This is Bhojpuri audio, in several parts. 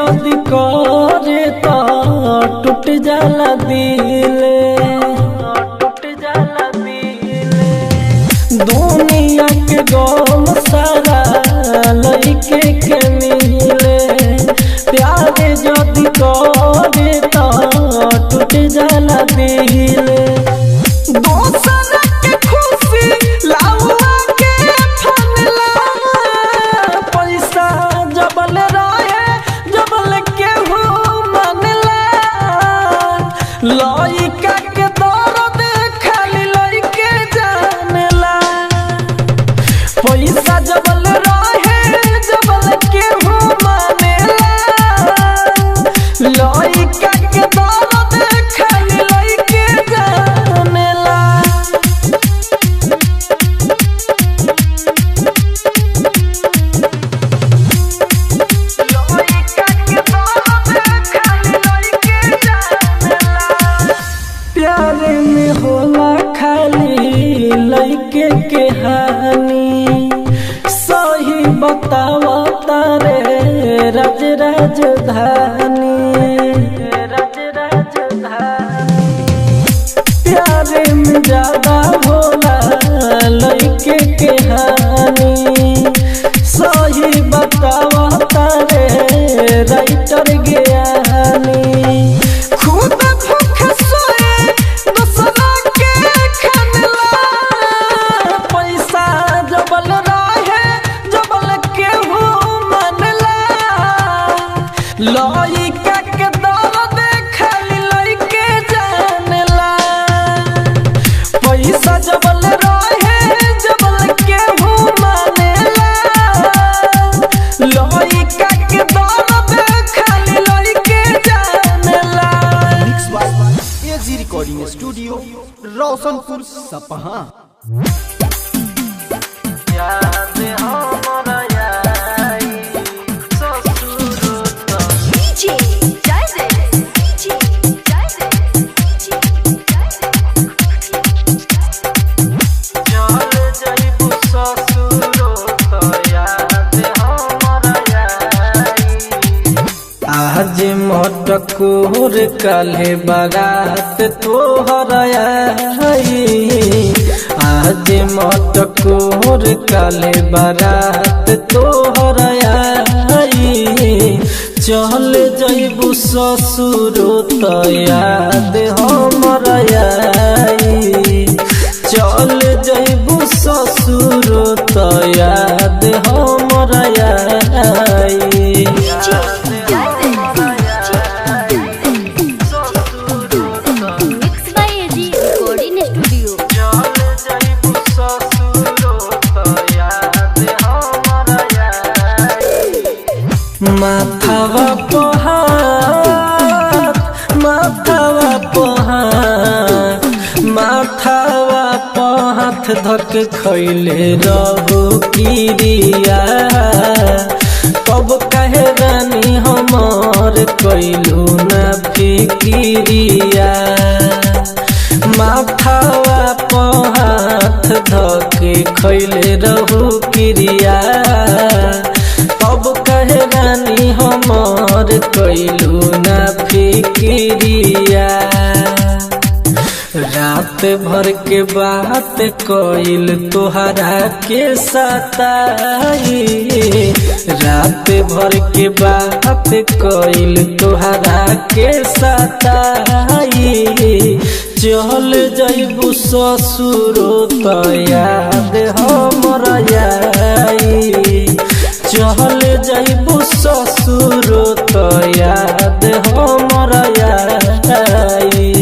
जदि करे तो टूट जाला दिले, दुनिया के गम सारा लइके के मिले, प्यार जदि करे तो टूट जाला दिले। दोसर के खुशी लावा के फनला, पैसा जबल रहे जबल केहू मनला, लइका के दर्द खाली लइके जानेला, पैसा जबल रहे जबल केहू मानेला, लइका के दर्द खाली लइके जानेला। प्यार में होला खाली लइके के हानि, सही बतावा तारे राज राजधानी, प्यार में ज्यादा होला लइके के हानि, सही बतावा तारे राइटर ज्ञानी। खुद भूख सोए दूसरा के खनला, पैसा जबल रहे जबल केहू मनला, लइका के दर्द खाली लइके जानेला, पैसा जबल रहे जबल केहू मानेला, लइका के दर्द खाली लइके जानेला। एजी रिकॉर्डिंग स्टूडियो रोशनपुर सपहा। याद हमरा आई ससुर तो डीजे जायदे, डीजे जायदे, डीजे चल जइबू ससुर तो याद हमरा आई। आज मटकोर काल्हे बारात तोहर आई, आज मटकोर काल्हे बारात तोहर आई, चल जइबू ससुर तो याद हमर आई, चल जइबू ससुर तो याद हमर आई। मिक्स बाय एजी रिकॉर्डिंग स्टूडियो। माथावा पहाड़ माथावा पहाड़ माथावा पहाड़ धक खैले रहू किरिया, कब कहे रानी हमर कैलू न फिकिरिया, माथावा पहाड़ धक खैले रहू किरिया, कब कहे रानी हमर कैलू न फिकिरिया, रात भर के बात कइल तोहरा के सताई, रात भर के बात कइल तोहरा के सताई, चल जइबू ससुर तो याद हमरा आई, चल जइबू ससुर तो याद हमरा आई।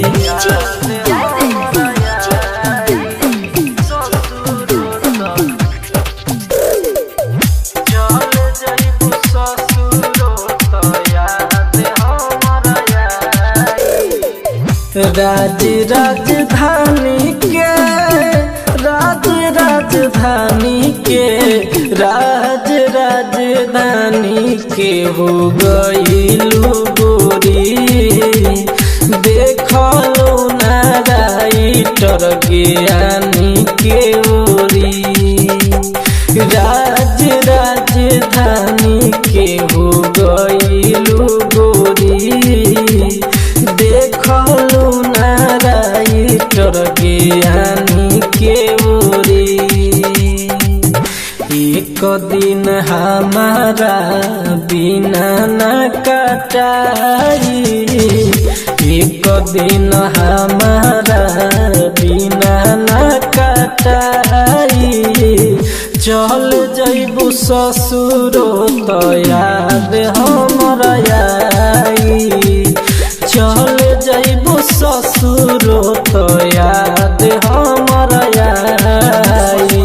राज राजधानी के राज राजधानी के राज राजधानी के हो गइलू गोरी, देखलो ना राइटर ज्ञानी के ओरी, राज राजधानी के हो गइलू दिन हमारा बिना न कटाई, एक दिन हमारा बिना न कटाई। चल जइबू ससुरो तो याद हमरा आई, चल जइबू ससुरो तो याद हमरा आई।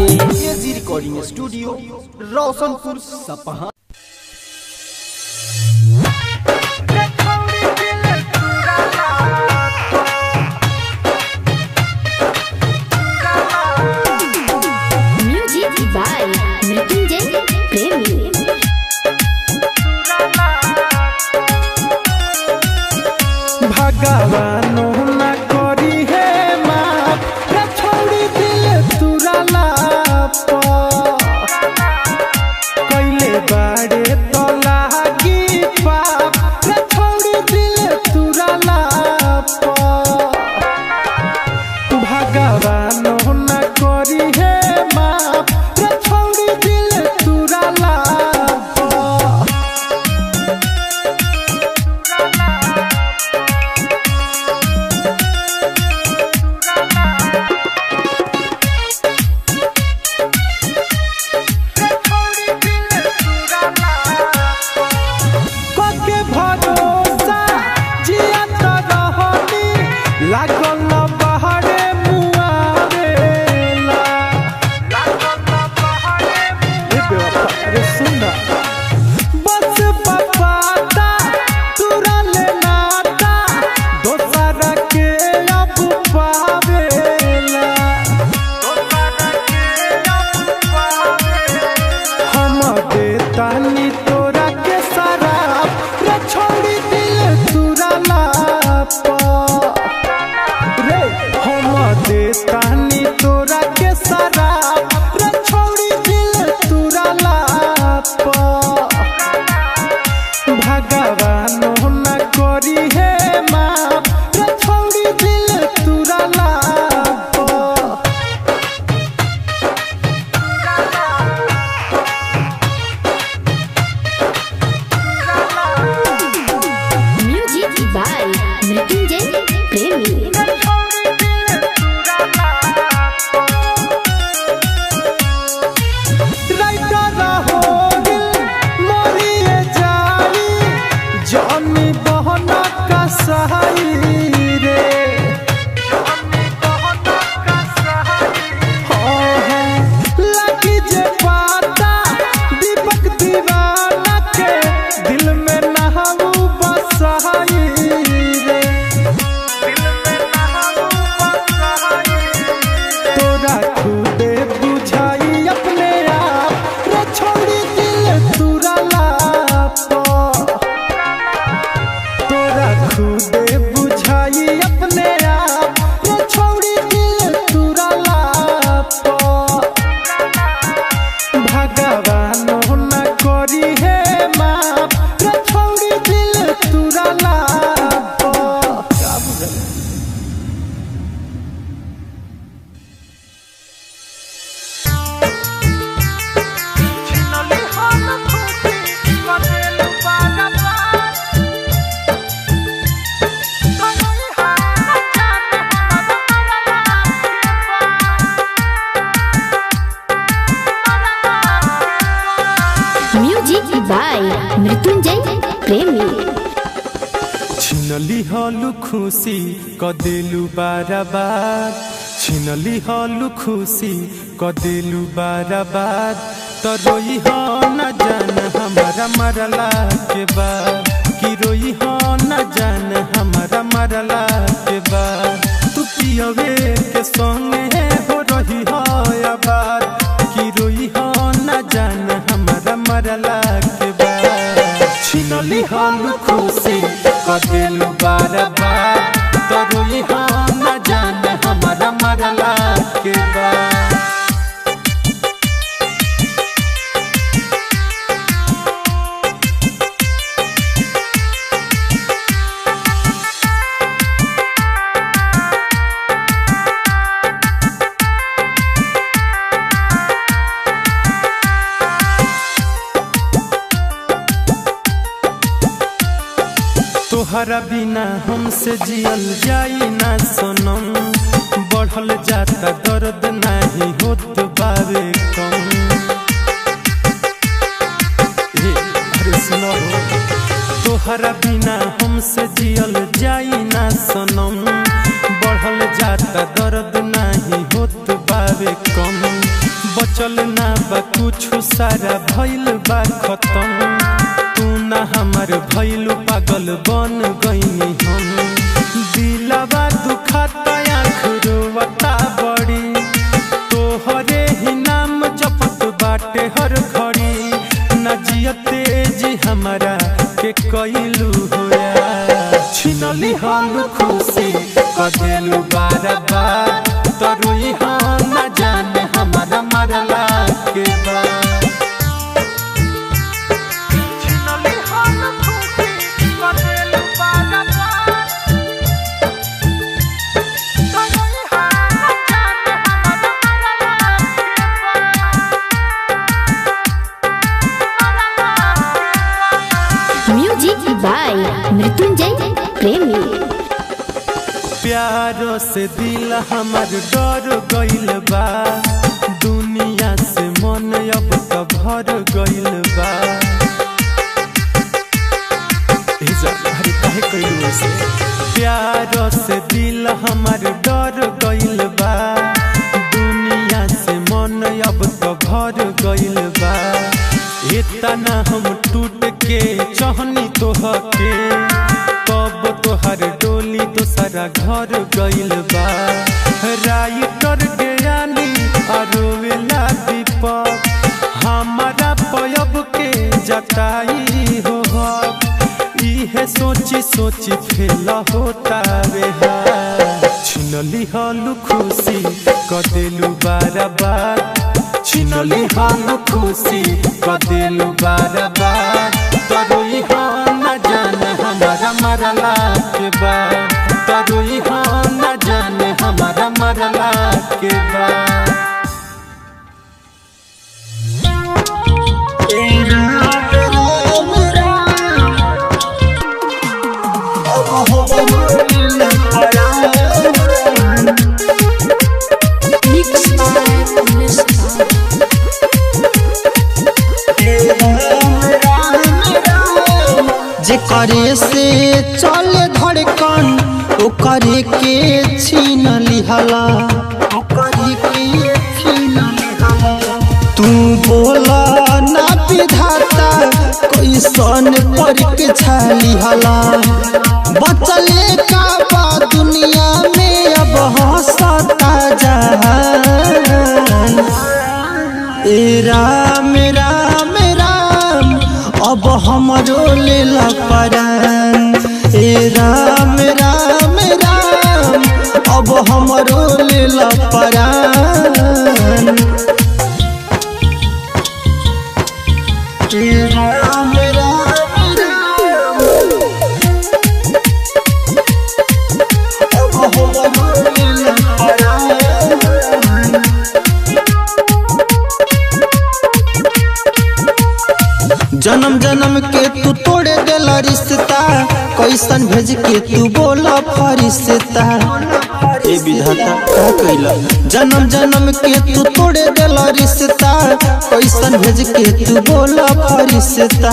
एजी रिकॉर्डिंग स्टूडियो रोशनपुर सपहा। म्यूजिक बाय मृत्युंजय प्रेमी। भगवानो न करी है माफ, रे छोड़ी दिल तुरला कैले बाड़े तो लागी पाप, रे छोड़ी दिल तुरला भगवानो न करी है माफ, रे छोड़ी दिल तुरला के भरोसा जिया तो रहनी लागल बहरे मुआवेला अरे सुना बस बपाता तुरा ले नाता दोसरा के अब पावेला हम देतानी तोरा के शराब, रे छोड़ी दिल तुरला रे हम देतानी तोरा के शराब, रे छोड़ी दिल तुरला भगवानो न करी है माफ, रे छोड़ी दिल तुरला म्यूजिक बाय मृत्युंजय प्रेमी। राइटर हो मोरिए जाई जॉनी बहना का सहाई रे लगी जे पाता दीपक दीवाना के दिल में नहाऊ बसहाई रे तोरा खुदे बुझाई अपने आप, रे छोड़ी दिल तुरला तोरा खुदे बुझाई अपने आप, रे छोड़ी दिल तुरला भगवानो न करी है माफ, रे छोड़ी दिल तुरला म्यूजिक बाय मृत्युंजय प्रेमी। छिनली हलु खुशी कदेलु बाराबार, छिनली हलु खुशी कदेलु बाराबार, तो रोई हो न जान हमारा मरला के बाद, कि रोई हो न जान हमारा मरला के बाद, तू पियवे के संगे हो रही हो आबाद, कि रोई हो न जान हमारा मरला के बाद, छिनली हलु खुशी कदेलु बाराबार, तो रोई हो न जान हमारा मरला के बाद। तोहरा बिना हमसे जियल जाई ना सनम, बढ़ल जाता दर्द नहीं होत बावे कम। अरे सुनो, तोहरा बिना हमसे जियल जाई ना सनम, बढ़ल जाता दर्द नहीं होत बावे कम। बचल ना बा कुछ सारा भइल बा खत्म, तू ना हमार भइलू पागल बन गईनी हम। दिलवा दुखाता आँख रोवता बड़ी, तोहरे ही नाम जपत बाटे हर घड़ी। न जियते जी हमारा के कइलू होया, छिनली हम खुशी कदेलू बार बार। तरुई हम न जाने हमारा मरला के बाद। म्यूजिक बाय मृत्युंजय प्रेमी। प्यारो से दिल हमार डर गइल बा, दुनिया से मन अब तो भर गइल बा। अरे काहे कइलू ऐसे? प्यारो से दिल हमार डर गइल बा, दुनिया से मन अब तो भर गइल बा। इतना हम टूट के चाहनी तोहके, तब तोहर डोली दूसरा घर गइल बा। राइटर ज्ञानी आरोवेला दीपक, हमारा पयब के जताई हो। इहे सोची सोची फेल होता बेहा, छिनली हलू खुशी कदेलू बार बार। छिनली हम खुशी कदेलू बार बार। तरुई हम न जाने हमारा मरला के बाद, तरुई हम न जाने हमारा मरला के बाद। जे करे से चले धड़कन, ओकरे के छीन लिहला, ओकरे के छीन लिहला। तू बोला ना विधाता कैसन परीक्षा लिहला। बचले का बा दुनिया में अब हंसता जहान। ए राम राम राम अब हमरो लेला परान। ए राम राम राम अब हमरो लेला परान। ए राम राम राम अब हमरो लेला परान। जन्म जन्म के तू तोड़े देला रिश्ता, कैसन भेज के तू बोला फरिश्ता। ए विधाता का कइला? जन्म जन्म के तू तोड़े देला रिश्ता, कैसन भेज के तू बोला फरिश्ता।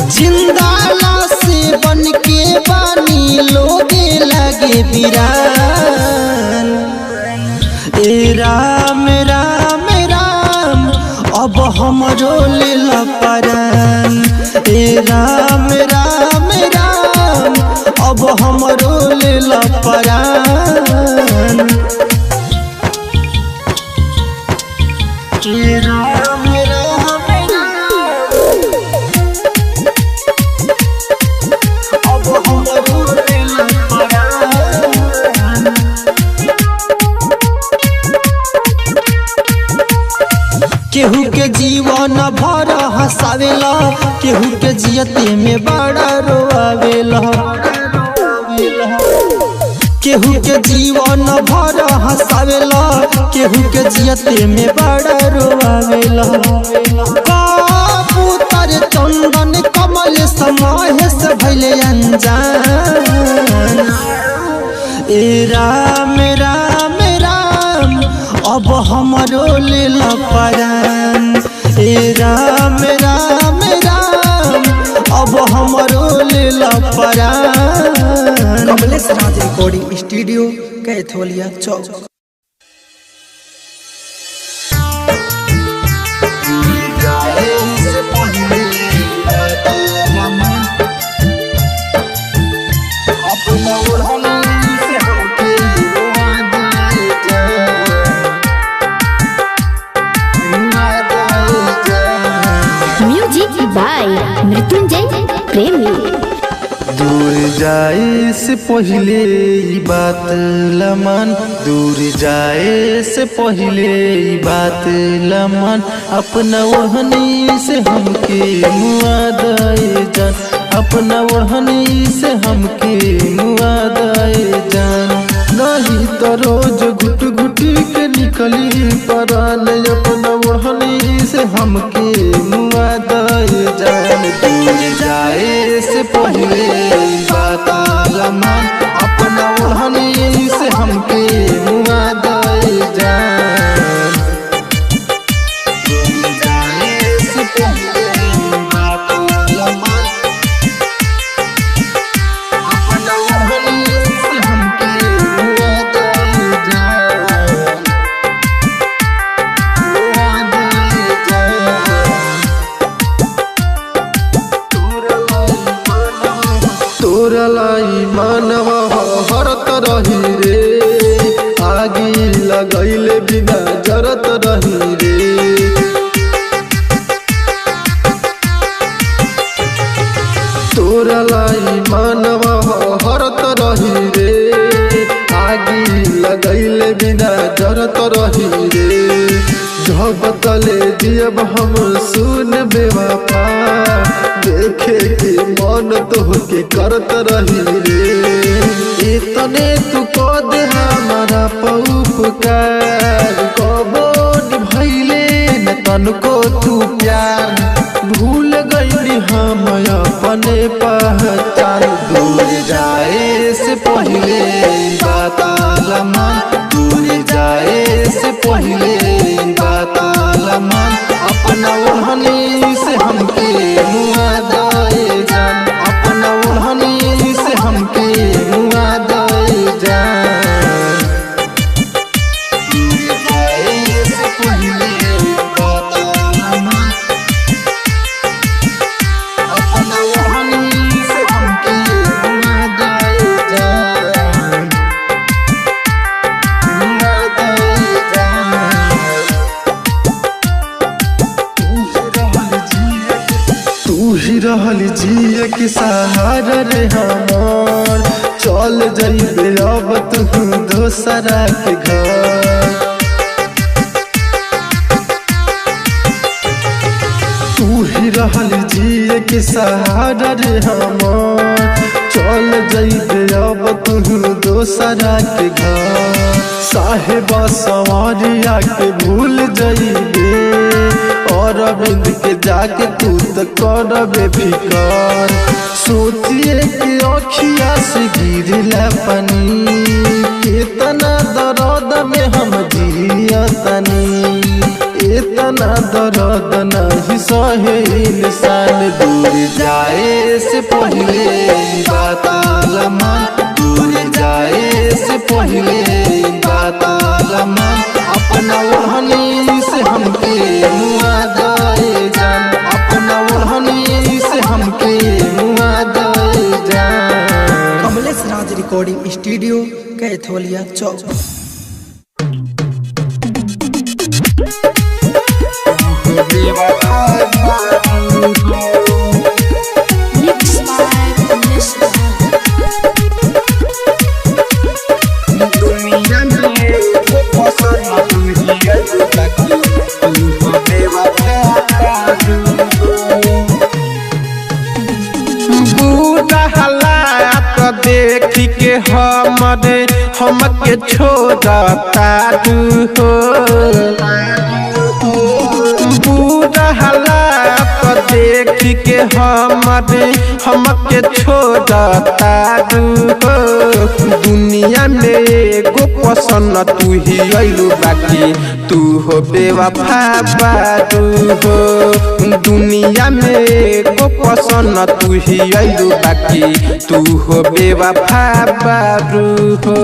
जिंदा लाश बन के बानी लोगे लगे वीरान। ए राम राम राम अब हमरो लेला परान। ए राम राम राम अब हमरो लेला परान। ए राम राम राम अब हमरो लेला परान। केहू के जीवन भर हंसावेला, केहू के जियते में बड़ा रोआवेला। केहू के जीवन भर हंसावेला, केहू के जियते में बड़ा रोआवेला। कबूतर चंदन कमल समय से भैले अनजान। ए राम राम राम अब हमरो लेल परान। ए राम राम राम अब हमरो लेल परान। Kamlesh Raj recording studio Kaitholia Chowk. Music by Mrityunjay Premi. दूर जाए से पहले ई बात लमन, दूर जाए से पहले ई बात लमन, अपना ओढ़नी से हमके मुआ दे जान, अपना ओढ़नी से हमके मुआ दे जान। नहीं तो रोज घुट घुट के निकली परान, अपना ओढ़नी से हमके मुआ दे जान। दूर जाए से पहले बात लमन, अपना ओढ़नी से हमके मुआ दे जान। दूर जाए से पहले बात लमन, अपना ओढ़नी से हमके मुआ दे जान, मुआ दे जान। तोरा लाई मानवा हरत रही रे, आगी लगैले बिना जरत रही रे। तोरा लाई मानवा हरत रही रे, आगी लगैले बिना जरत रही रे। जब तले दियब हम सुन बेवफा, देखे के मन तोहके करत रही रे। इतने तू कद हमारा पौपकार, कबो निभैले न तनको तू प्यार। भूल गईली हम अपने पहचान। दूर जाए से पहले बात लमन, दूर जाए से पहले बात लमन, अपना ओढ़नी से हमके मुआ दे जान, अपना ओढ़नी से हमके मुआ दे जान। दूर जाए से पहले बात लमन, अपना ओढ़नी से हमके मुआ दे जान, मुआ दे जान। तू ही रहल जिए के सहारा रे हमार, चल जाइबे अब तू दोसरा के घर। तू ही रहल जिए के सहारा रे हमार, चल जाइबे अब तू दोसरा के घर। साहेबा सवारिया के भूल जाइबे, और अरविंद के जाके तू तो करबे फिकर। सोचिए कि अखिया से गिरला पानी, कितना दर्द में हम जियतनी। इतना दर्द नहीं सहे इंसान। दूर जाए से पहले बात लमन, दूर जाए से पहले बात लमन, अपना ओढ़नी से हमके मुआ दे जान, अपना ओढ़नी से हमके मुआ दे जान। कमलेश राज रिकॉर्डिंग स्टूडियो कैथोलिया चौक। बुरा हालात देख के हमके छोड़ता हो। बुरा हालात देख के हमके छोड़ता हो दुनिया में एगो पसंद तू ही आइलू बाकी तू हो बेवफा बारू हो दुनिया में एगो पसंद तू ही आइलू बाकी तू हो बेवफा बारू हो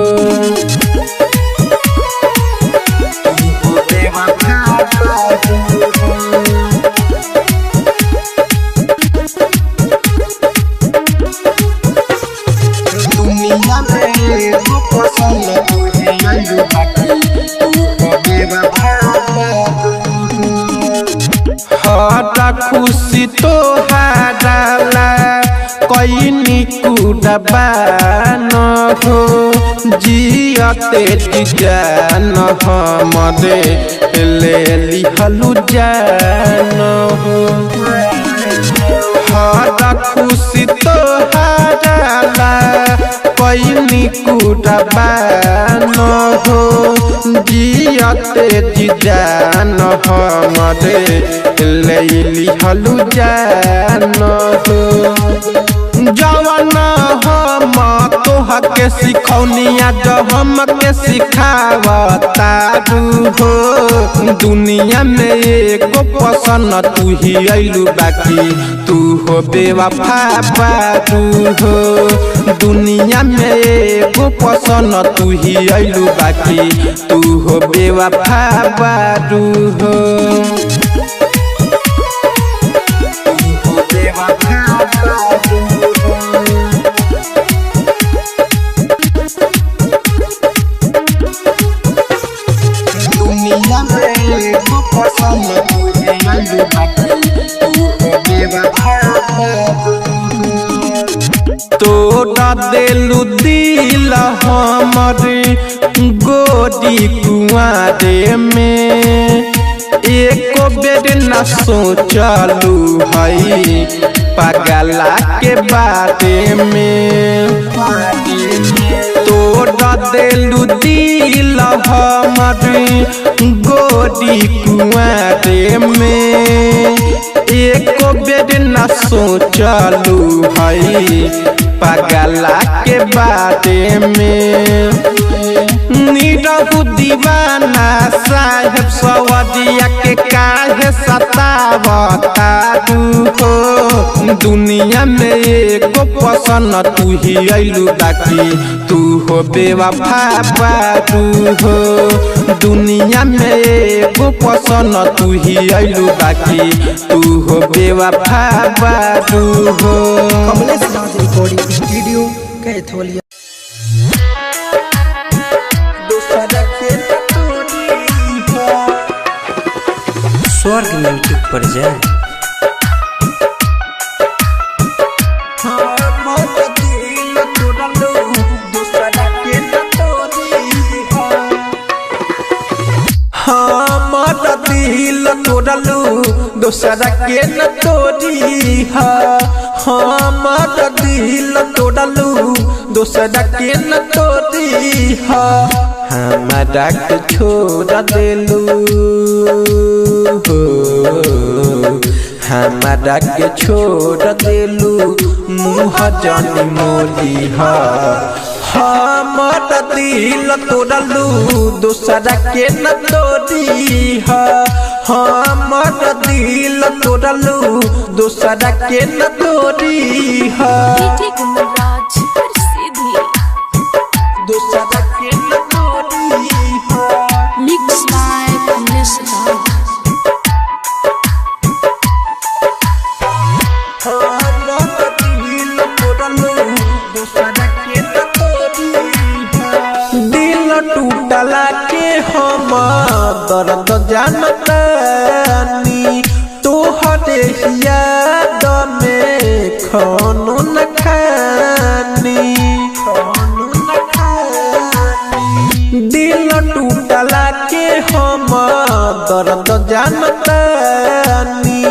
दुनिया में एगो पसंद तू ही आइलू बाकी तू हो बेवफा बारू हटा खुशी तो हाराला कोई निकुडबा न हो जियते जान हमरे ले लिहलु जान हो हटा खुशी तो हाराला कोई निकुडबा न हो जियते जान हमरे ले लिहलु जान हो जवान हम तोहके सिखौनिया जब हमके सिखावता हो दुनिया में एगो पसंद तू ही आइलू बाकी तू हो बेवफा बारू हो दुनिया में एगो पसंद तू ही आइलू बाकी तू हो बेवफा बारू हो दुनिया में एगो पसंद तू ही आइलू बाकी तू हो बेवफा तोड़ा देलू दिल हमरे गोदी कुआरे में एको बेर न सोचलू हई पगला के बारे में तोड़ा देलू दिल हमरे गोदी कुआरे में एको बेर न सोचलू हई पगला के बारे में निरहु दीवाना साहेब सवदिया के काहे सतावता हो दुनिया में एगो पसंद तू ही आइलू बाकी तू हो बेवफा बारू हो दुनिया में एगो पसंद तू ही आइलू बाकी तू हो बेवफा बारू हो कमलेश नाथ रिकॉर्डिंग स्टूडियो कैथोलिया। स्वर्ग म्यूजिक पर जाए दिल तोड़लू दोसरा के न तोड़ी हमर दिल तोड़लू दोसरा के न तोड़ी हमारा के छोड़ देलू हमारा के छोड़ देलू मुँह जानी मोली हमर दिल तोड़लू दोसरा के न तोड़ी हमर दिल तोड़लू दोसरा के न तोड़ी दोसरा के न तोड़ी Mix live listener. दिल टूटला के हम दर्द जानतानी तोहरे याद में खानो न खानी दिल टूटला के हम दर्द जानतानी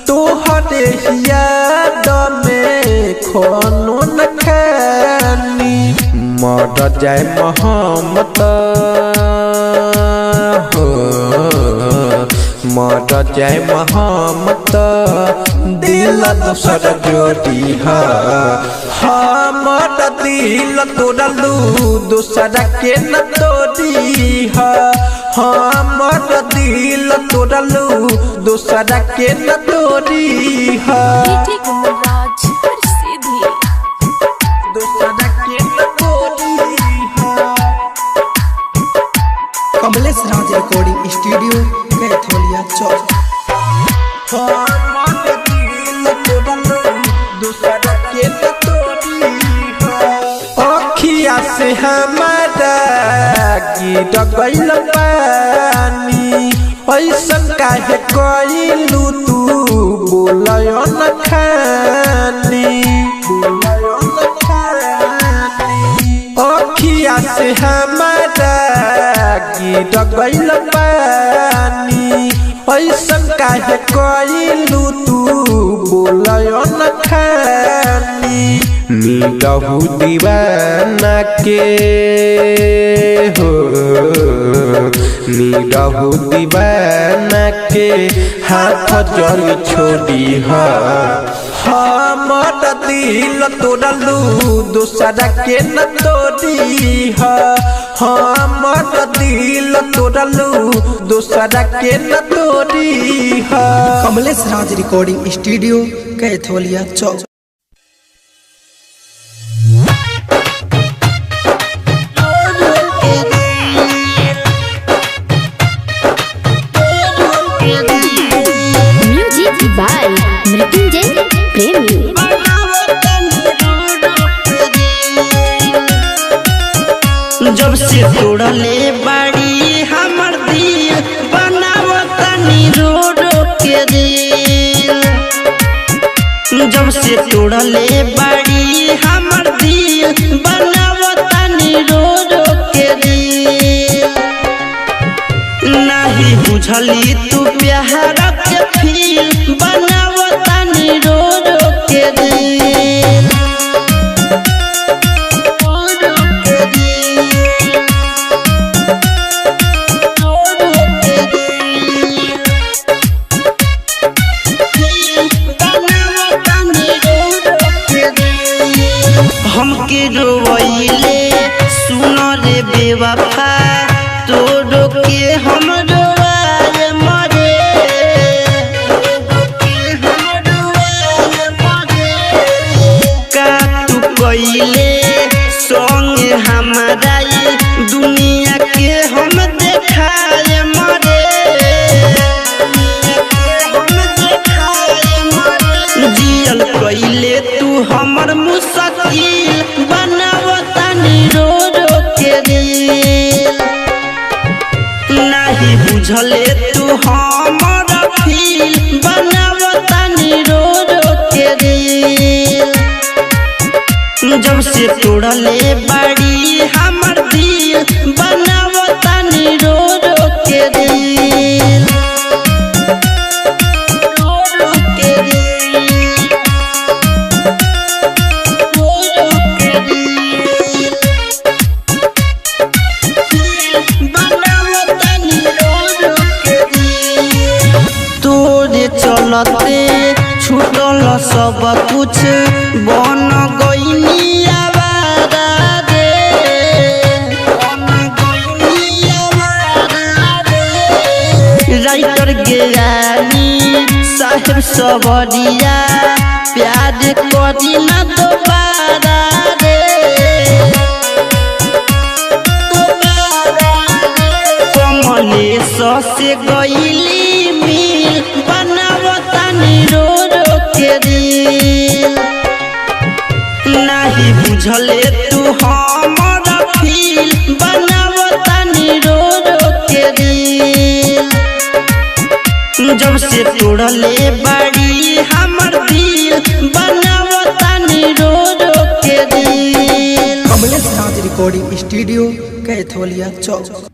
तोहरे याद में खानो न खानी मर जाए मोहम्मद हो मर जाए महमत दिल दोसर जोड़ी हमर दिल तोड़लू दोसरा के न तोड़ी हमर दिल तोड़लू दोसरा के न तोड़ी दोसरा के न तोड़ी कमलेश राज रिकॉर्डिंग स्टूडियो कैथोलिया चौक। हमर दिल तोड़लू दोसरा के न तोड़ी अखिया से हमारा गिर गइल पानी ऐसन काहे कइलू तू बोलयो न खानी अखिया से हमारा गिर गइल पानी ऐसन काहे कइलू तू बोलयो न खानी निरहु दीवाना के हो निरहु दीवाना के हाथ जल छोड़ी हमर दिल तोड़लू दोसरा के न तोड़ी हमर दिल तोड़लू दोसरा के न तोड़ी Kamlesh Raj recording studio Kaitholia Chowk. Music by Mrityunjay Premi. जब से तोड़ले बाड़ी हमर दिल बनावतनी रो रो के दिल जब से तोड़ले बाड़ी हमर दिल बनावतनी रो रो के दिल नहीं बुझली तू प्यार के फील बनावतनी रो रो के दिल हमके रोइले सुनो रे बेवफा तोड़ो के हम रोआए मरे का तू कइले संग हमारा दुनिया के हम देखाए मरे जियल कइले तू हमर मुश्किल बनावतनी रो रो के दिल नहीं बुझले तू हमर फील बनावतनी रो रो के दिल जब से तोड़ले बाड़ी हमर दिल बनावतनी रो रो के दिल रो रो के दिल तोरे चलते छूटल सब कुछ बन गइनी आवारा रे राइटर गेरानी साहेब सबरिया प्यार करी ना दोबारा रे कमलेश से गइली मिल बनावतनी रो रो के दिल नहीं बुझले तू हमर फील बनावतनी रो रो के दिल जब से तोड़ले बाड़ी हमर दिल बनावतनी रो रो के दिल कमलेश राज रिकॉर्डिंग स्टूडियो कैथोलिया चौक।